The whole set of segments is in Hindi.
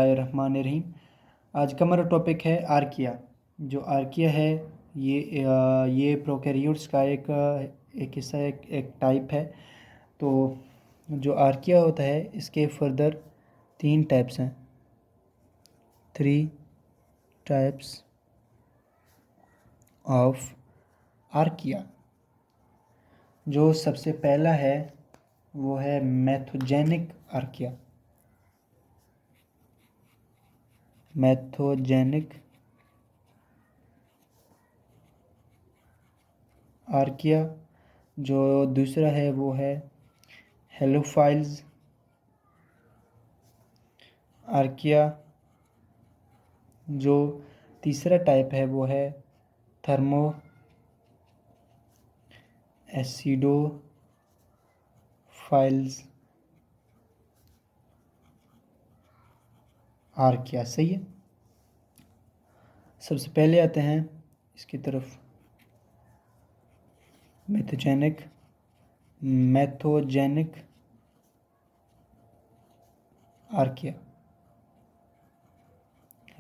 रहमानिर्रहीम। आज का हमारा टॉपिक है आर्किया। जो आर्किया है ये प्रोकैरियोट्स का एक हिस्सा एक टाइप है। तो जो आर्किया होता है इसके फर्दर 3 टाइप्स हैं, 3 टाइप्स ऑफ आर्किया। जो सबसे पहला है वो है मैथोजेनिक आर्किया। मैथोजेनिक आर्किया। जो दूसरा है वो है हेलोफाइल्स आर्किया। जो तीसरा टाइप है वो है थर्मो एसिडोफाइल्स आर्किया। सही है। सबसे पहले आते हैं इसकी तरफ, मैथोजेनिक आर्किया।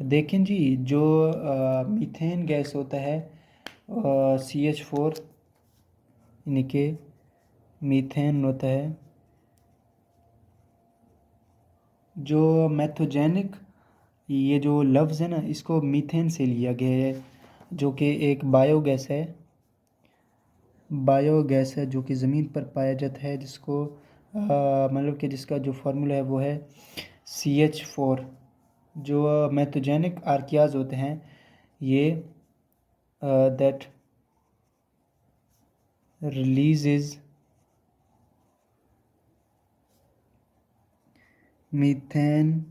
देखें जी, जो मीथेन गैस होता है CH4 यानी कि मीथेन होता है। जो मैथोजेनिक ये जो लफ्ज़ है ना, इसको मीथेन से लिया गया है, जो कि एक बायोगैस है जो कि ज़मीन पर पाया जाता है, जिसको मतलब कि जिसका जो फार्मूला है वो है CH4। जो मैथोजेनिक आर्कियाज होते हैं ये दैट रिलीजेज मीथेन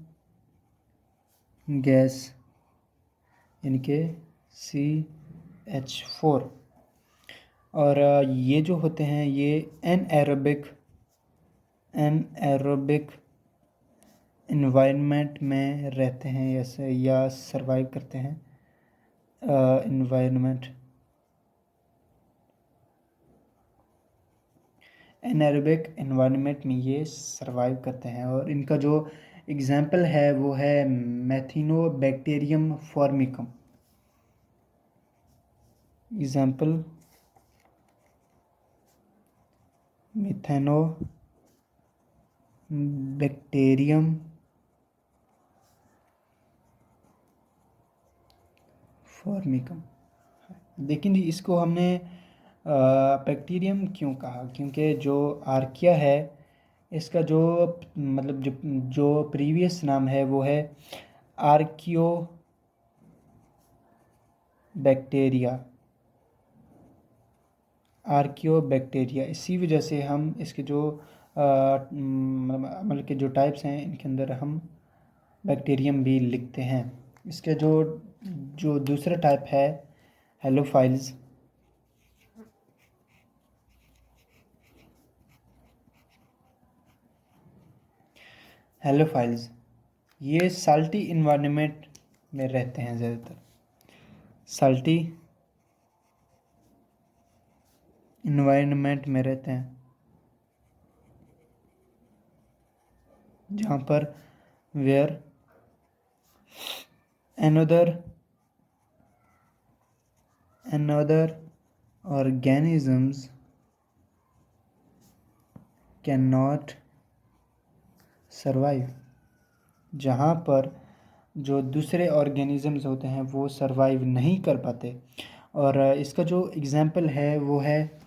गैस यानी कि CH4। और ये जो होते हैं ये एनएरोबिक इन्वायरमेंट में रहते हैं या सरवाइव करते हैं। एनएरोबिक इन्वायरमेंट में ये सरवाइव करते हैं। और इनका जो एग्जाम्पल है वो है मैथिनोबैक्टीरियम फॉर्मिकम। एग्जाम्पल मैथिनोबैक्टीरियम फॉर्मिकम। लेकिन जी इसको हमने बैक्टीरियम क्यों कहा? क्योंकि जो आर्किया है इसका जो मतलब जो प्रीवियस नाम है वो है आर्कियो बैक्टीरिया। इसी वजह से हम इसके जो मतलब के जो टाइप्स हैं इनके अंदर हम बैक्टीरियम भी लिखते हैं। इसके जो दूसरा टाइप है हेलोफाइल्स। ये साल्टी इन्वायरमेंट में रहते हैं, ज़्यादातर साल्टी इन्वायरमेंट में रहते हैं, जहाँ पर where another organisms cannot survive। जहाँ पर जो दूसरे ऑर्गेनिजम्स होते हैं वो सरवाइव नहीं कर पाते। और इसका जो एग्ज़ाम्पल है वो है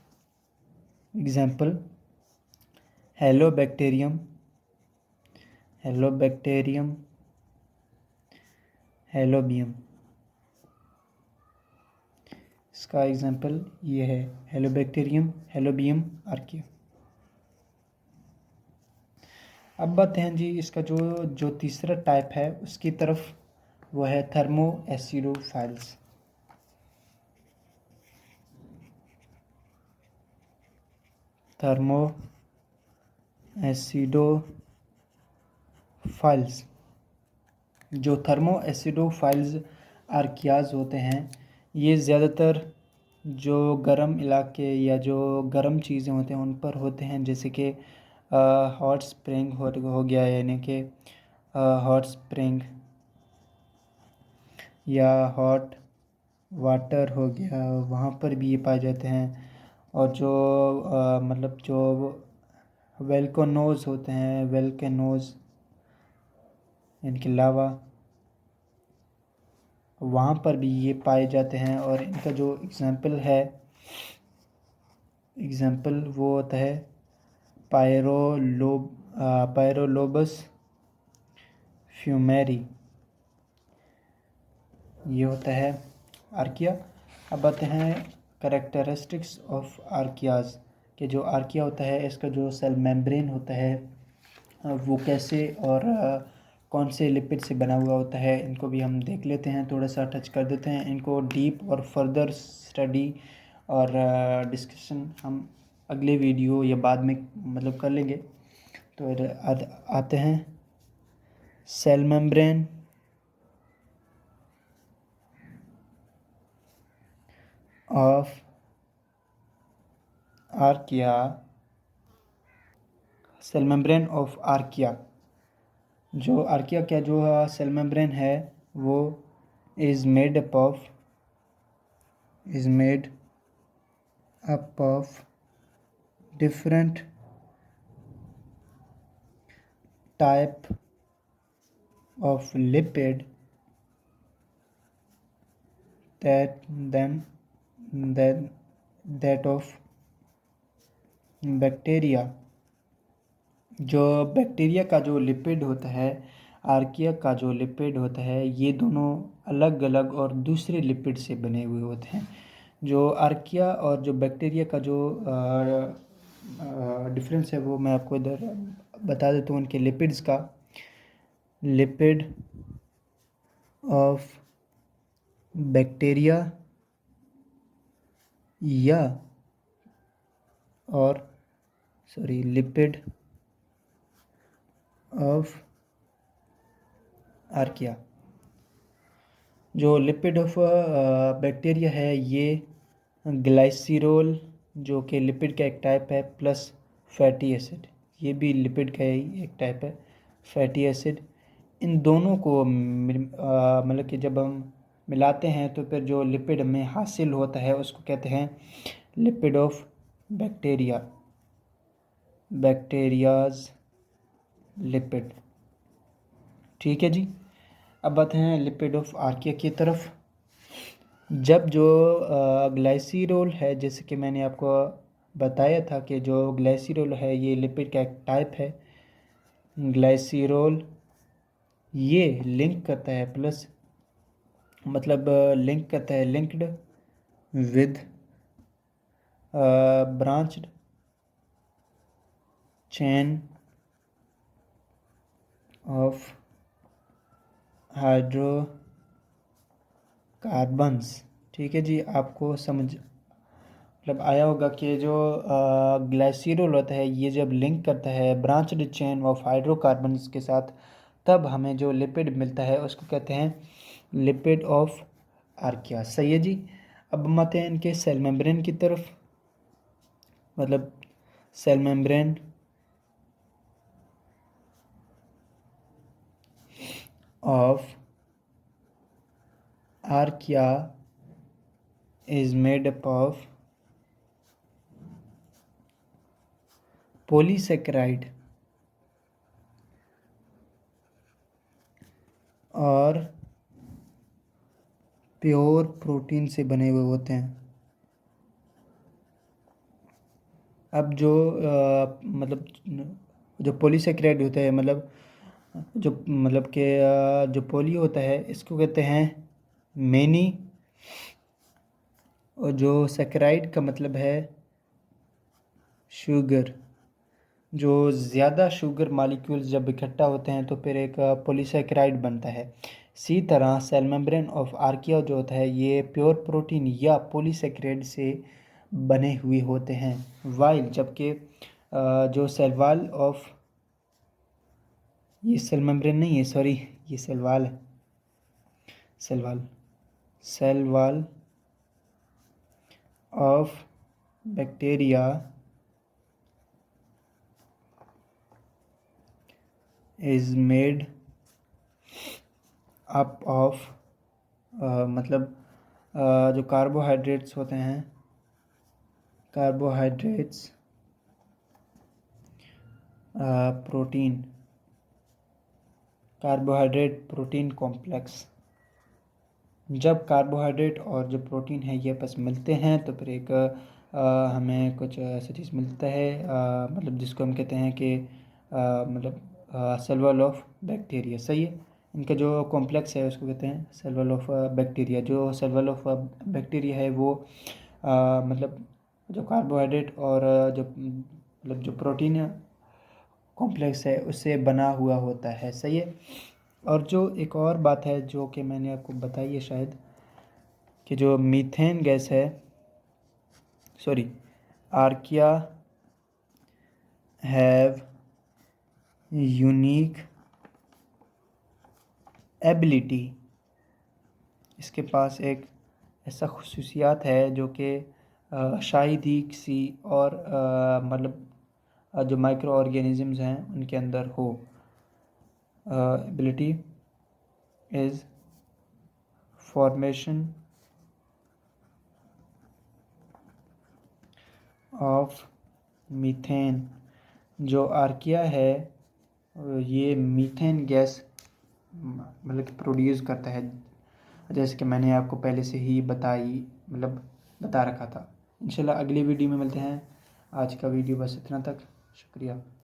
हेलोबैक्टीरियम हेलोबियम। इसका एग्जाम्पल ये है हेलोबियम आर्किया। अब बात है जी इसका जो तीसरा टाइप है उसकी तरफ, वो है थर्मो एसिडोफाइल्स। जो थर्मो एसिडोफाइल्स आर्कियाज होते हैं ये ज़्यादातर जो गर्म इलाके या जो गर्म चीज़ें होते हैं उन पर होते हैं, जैसे कि हॉट स्प्रिंग हो गया, यानी कि हॉट स्प्रिंग या हॉट वाटर हो गया, वहाँ पर भी ये पाए जाते हैं। और जो मतलब जो वेल्कोनोज होते हैं, वेल्केनोज इनके अलावा वहाँ पर भी ये पाए जाते हैं। और इनका जो एग्जाम्पल वो होता है पायरोलोबस फ्यूमेरी, ये होता है आर्किया। अब आते हैं करेक्टरिस्टिक्स ऑफ आर्कियाज, कि जो आर्किया होता है इसका जो सेल मेम्ब्रेन होता है वो कैसे और कौन से लिपिड से बना हुआ होता है, इनको भी हम देख लेते हैं, थोड़ा सा टच कर देते हैं इनको। डीप और फर्दर स्टडी और डिस्कशन हम अगले वीडियो या बाद में मतलब कर लेंगे। तो आते हैं cell membrane of archaea. Cell membrane of archaea, जो आर्किया का जो सेल मेम्ब्रेन है वो is made up of different type of lipid that then that of bacteria. जो बैक्टीरिया का जो लिपिड होता है, आर्किया का जो लिपिड होता है, ये दोनों अलग अलग और दूसरे लिपिड से बने हुए होते हैं। जो आर्किया और जो बैक्टीरिया का जो डिफरेंस है वो मैं आपको इधर बता देता हूँ। उनके लिपिड्स का, लिपिड ऑफ बैक्टीरिया या और सॉरी लिपिड ऑफ आर्किया। जो लिपिड ऑफ बैक्टीरिया है ये ग्लाइसिरोल, जो कि लिपिड का एक टाइप है, प्लस फैटी एसिड, ये भी लिपिड का ही एक टाइप है, फैटी एसिड। इन दोनों को मतलब कि जब हम मिलाते हैं तो फिर जो लिपिड हमें हासिल होता है उसको कहते हैं लिपिड ऑफ बैक्टीरियाज लिपिड। ठीक है जी। अब आते हैं लिपिड ऑफ आर्किया की तरफ। जब जो ग्लाइसिरोल है, जैसे कि मैंने आपको बताया था कि जो ग्लाइसिरोल है ये लिपिड का एक टाइप है। ग्लाइसिरोल ये लिंक करता है प्लस मतलब लिंक करता है, linked with branched chain of hydrocarbons. ठीक है जी, आपको समझ मतलब आया होगा कि जो ग्लाइसिरोल होता है ये जब लिंक करता है ब्रांच्ड चेन ऑफ हाइड्रोकार्बन्स के साथ, तब हमें जो लिपिड मिलता है उसको कहते हैं लिपिड ऑफ आर्किया। सही है जी। अब हम आते हैं इनके सेल मेम्ब्रेन की तरफ। मतलब cell membrane of archaea is made up of polysaccharide और प्योर प्रोटीन से बने हुए होते हैं। अब जो मतलब जो पॉलीसेक्राइड होता है, मतलब कि जो पोली होता है इसको कहते हैं मेनी, और जो सेक्राइड का मतलब है शुगर। जो ज़्यादा शुगर मॉलिक्यूल्स जब इकट्ठा होते हैं तो फिर एक पॉलीसेक्राइड बनता है। इसी तरह सेल मेम्ब्रेन ऑफ आर्किया जो होता है ये प्योर प्रोटीन या पॉलीसेक्राइड से बने हुए होते हैं। वाइल जबकि जो सेल वॉल ऑफ, ये सेल मेम्ब्रेन नहीं है, सॉरी ये सेल वॉल है, cell wall of bacteria is made up of मतलब जो कार्बोहाइड्रेट्स होते हैं, carbohydrates protein, carbohydrate protein complex. जब कार्बोहाइड्रेट और जो प्रोटीन है ये बस मिलते हैं तो फिर एक हमें कुछ ऐसा चीज़ मिलता है, मतलब जिसको हम कहते हैं कि मतलब सर्वाइवल ऑफ बैक्टीरिया। सही है, इनका जो कॉम्प्लेक्स है उसको कहते हैं सर्वाइवल ऑफ बैक्टीरिया। जो सर्वाइवल ऑफ बैक्टीरिया है वो मतलब जो कार्बोहाइड्रेट और जो मतलब जो प्रोटीन कॉम्प्लेक्स है उससे बना हुआ होता है। सही है। और जो एक और बात है जो कि मैंने आपको बताई है शायद, कि जो मीथेन गैस है, sorry, archaea have unique ability, इसके पास एक ऐसा खुसूसियात है जो कि शायद ही किसी और मतलब जो माइक्रो ऑर्गेनिज़म्स हैं उनके अंदर हो। Ability is formation of methane. जो आर्किया है ये मीथेन गैस मतलब कि प्रोड्यूस करता है, जैसे कि मैंने आपको पहले से ही मतलब बता रखा था। इंशाल्लाह अगली वीडियो में मिलते हैं। आज का वीडियो बस इतना तक। शुक्रिया।